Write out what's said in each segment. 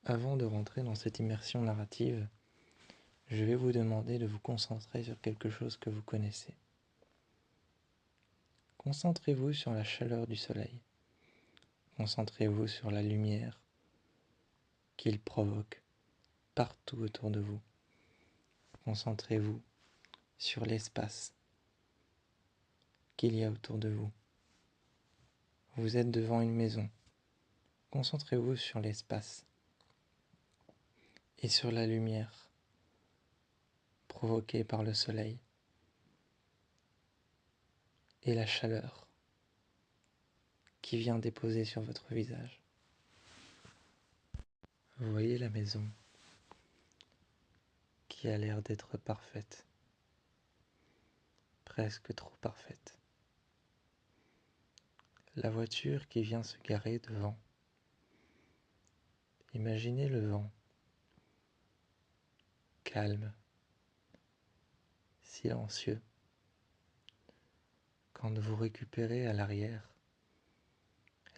Avant de rentrer dans cette immersion narrative, je vais vous demander de vous concentrer sur quelque chose que vous connaissez. Concentrez-vous sur la chaleur du soleil. Concentrez-vous sur la lumière qu'il provoque partout autour de vous. Concentrez-vous sur l'espace qu'il y a autour de vous. Vous êtes devant une maison. Concentrez-vous sur l'espace et sur la lumière provoquée par le soleil et la chaleur qui vient déposer sur votre visage. Vous voyez la maison qui a l'air d'être parfaite, presque trop parfaite. La voiture qui vient se garer devant. Imaginez le vent, calme, silencieux, quand vous récupérez à l'arrière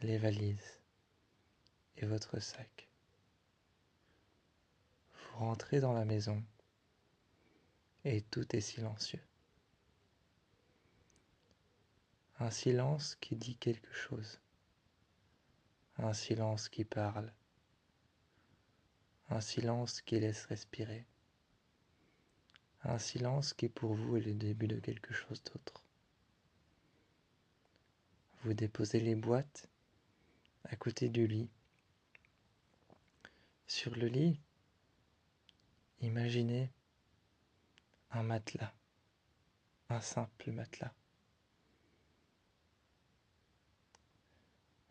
les valises et votre sac. Vous rentrez dans la maison et tout est silencieux. Un silence qui dit quelque chose, un silence qui parle, un silence qui laisse respirer, un silence qui pour vous est le début de quelque chose d'autre. Vous déposez les boîtes à côté du lit. Sur le lit, imaginez un matelas, un simple matelas.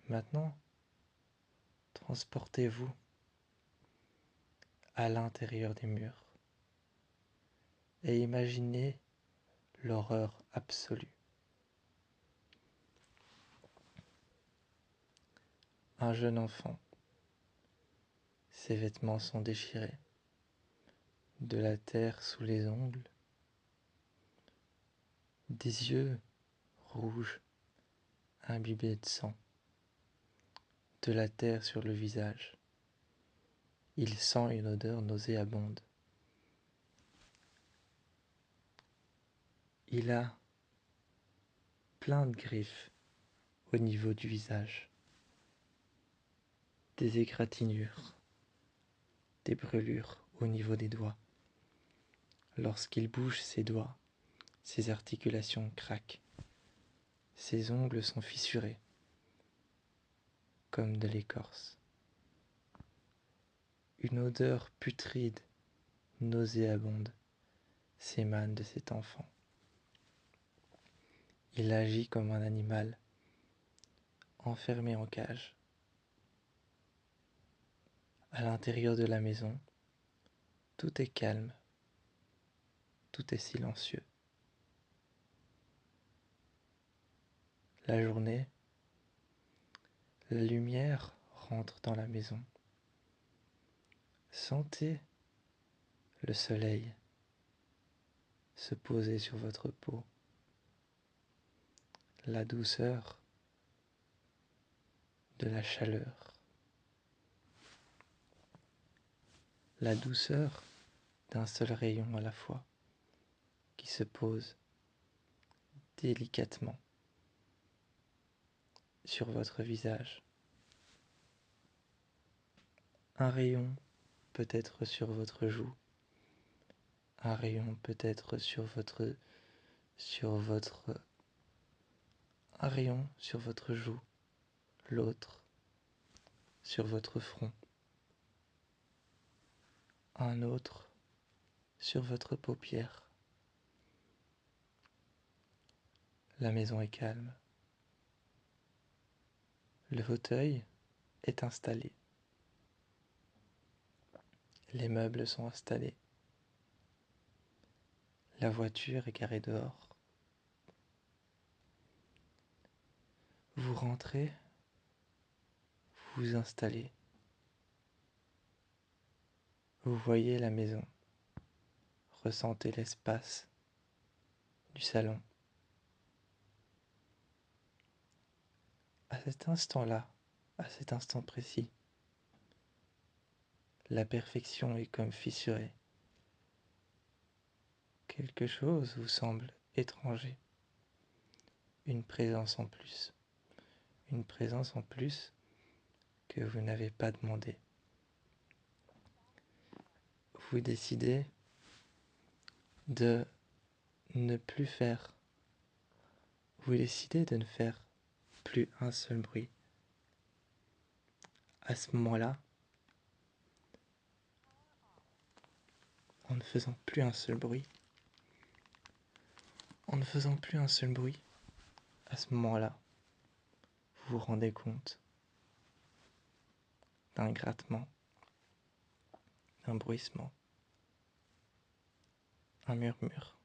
Maintenant, transportez-vous à l'intérieur des murs et imaginez l'horreur absolue. Un jeune enfant, ses vêtements sont déchirés, de la terre sous les ongles, des yeux rouges imbibés de sang, de la terre sur le visage. Il sent une odeur nauséabonde. Il a plein de griffes au niveau du visage, des égratignures, des brûlures au niveau des doigts. Lorsqu'il bouge ses doigts, ses articulations craquent, ses ongles sont fissurés, comme de l'écorce. Une odeur putride, nauséabonde, s'émane de cet enfant. Il agit comme un animal, enfermé en cage. À l'intérieur de la maison, tout est calme, tout est silencieux. La journée, la lumière rentre dans la maison. Sentez le soleil se poser sur votre peau. La douceur de la chaleur. La douceur d'un seul rayon à la fois qui se pose délicatement sur votre visage. Un rayon peut être sur votre joue, un rayon peut être un rayon sur votre joue, l'autre sur votre front, un autre sur votre paupière. La maison est calme. Le fauteuil est installé. Les meubles sont installés. La voiture est garée dehors. Vous rentrez, vous vous installez. Vous voyez la maison. Ressentez l'espace du salon. À cet instant-là, à cet instant précis, La perfection est comme fissurée. Quelque chose vous semble étranger. Une présence en plus. Une présence en plus que vous n'avez pas demandé. Vous décidez de ne plus faire. Vous décidez de ne faire plus un seul bruit. À ce moment-là, en ne faisant plus un seul bruit, à ce moment-là, vous vous rendez compte d'un grattement, d'un bruissement, un murmure,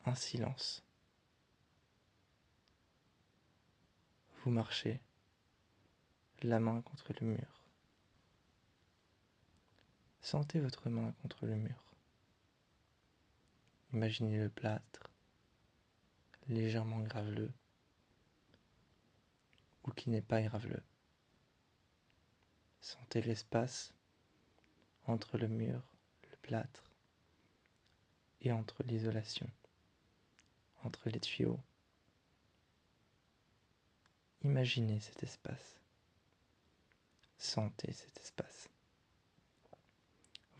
un silence. Vous marchez, la main contre le mur. Sentez votre main contre le mur. Imaginez le plâtre, légèrement graveleux, ou qui n'est pas graveleux. Sentez l'espace entre le mur, le plâtre, et entre l'isolation, entre les tuyaux. Imaginez cet espace. Sentez cet espace.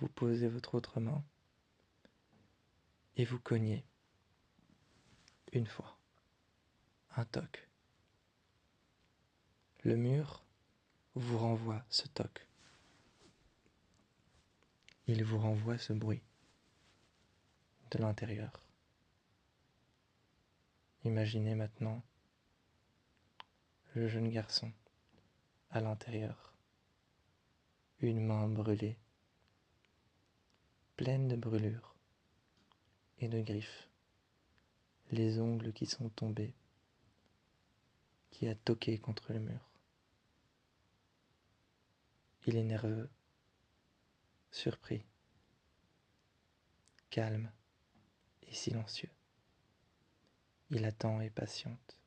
Vous posez votre autre main et vous cognez une fois, un toc. Le mur vous renvoie ce toc. Il vous renvoie ce bruit de l'intérieur. Imaginez maintenant le jeune garçon à l'intérieur, une main brûlée, pleine de brûlures et de griffes, les ongles qui sont tombés, qui a toqué contre le mur. Il est nerveux, surpris, calme et silencieux. Il attend et patiente.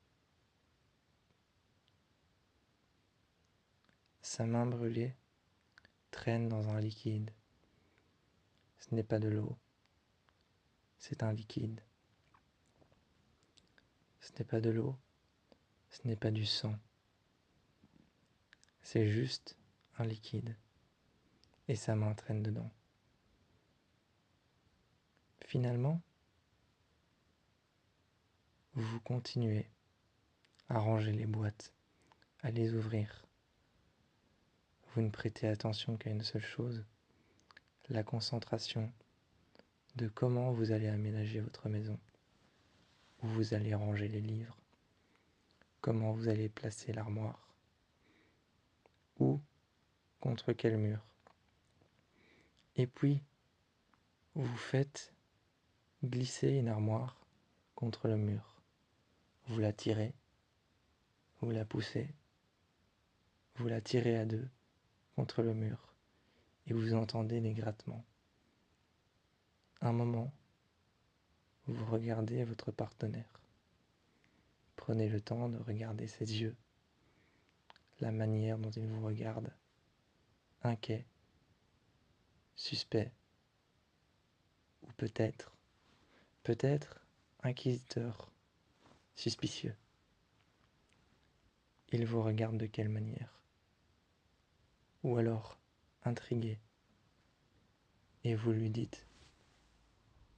Sa main brûlée traîne dans un liquide. Ce n'est pas de l'eau, c'est un liquide. Ce n'est pas de l'eau, ce n'est pas du sang. C'est juste un liquide. Et sa main traîne dedans. Finalement, vous continuez à ranger les boîtes, à les ouvrir. Vous ne prêtez attention qu'à une seule chose, la concentration de comment vous allez aménager votre maison, où vous allez ranger les livres, comment vous allez placer l'armoire, où, contre quel mur. Et puis, vous faites glisser une armoire contre le mur. Vous la tirez, vous la poussez, vous la tirez à deux contre le mur et vous entendez des grattements. Un moment, vous regardez votre partenaire. Prenez le temps de regarder ses yeux, la manière dont il vous regarde, inquiet, suspect, ou peut-être inquisiteur, suspicieux. Il vous regarde de quelle manière? Ou alors intrigué, et vous lui dites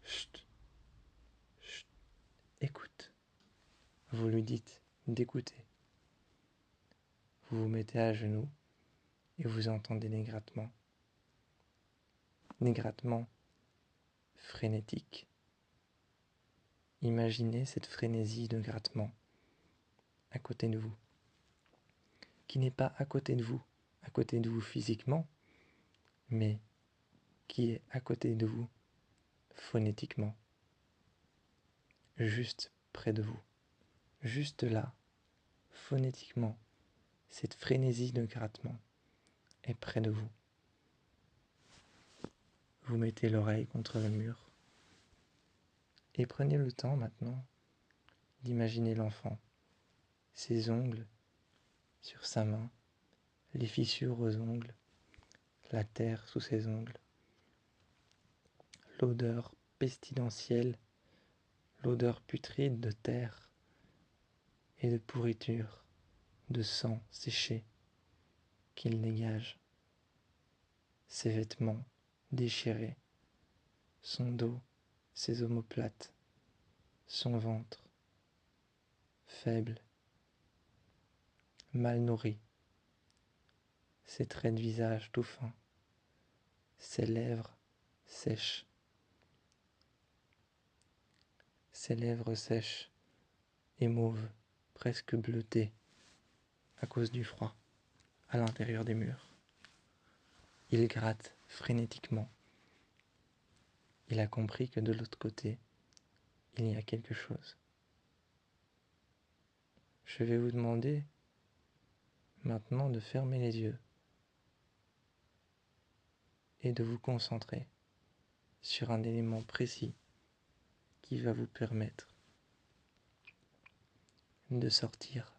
chut, chut, écoute. Vous lui dites d'écouter. Vous vous mettez à genoux et vous entendez des grattements frénétiques. Imaginez cette frénésie de grattement à côté de vous, qui n'est pas à côté de vous physiquement, mais qui est à côté de vous phonétiquement, juste près de vous, juste là, phonétiquement, cette frénésie de grattement est près de vous. Vous mettez l'oreille contre le mur et prenez le temps maintenant d'imaginer l'enfant, ses ongles sur sa main, les fissures aux ongles, la terre sous ses ongles, l'odeur pestilentielle, l'odeur putride de terre et de pourriture, de sang séché qu'il dégage, ses vêtements déchirés, son dos, ses omoplates, son ventre, faible, mal nourri, ses traits de visage tout fins, ses lèvres sèches, et mauves, presque bleutées à cause du froid, à l'intérieur des murs. Il gratte frénétiquement. Il a compris que de l'autre côté, il y a quelque chose. Je vais vous demander maintenant de fermer les yeux et de vous concentrer sur un élément précis qui va vous permettre de sortir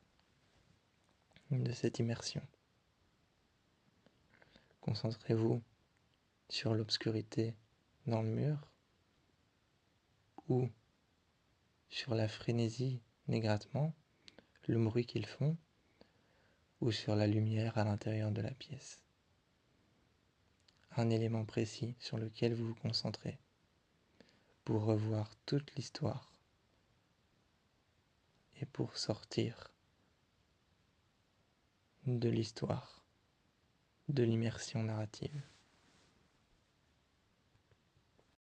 de cette immersion. Concentrez-vous sur l'obscurité dans le mur ou sur la frénésie des grattements, le bruit qu'ils font, ou sur la lumière à l'intérieur de la pièce. Un élément précis sur lequel vous vous concentrez pour revoir toute l'histoire et pour sortir de l'histoire, de l'immersion narrative.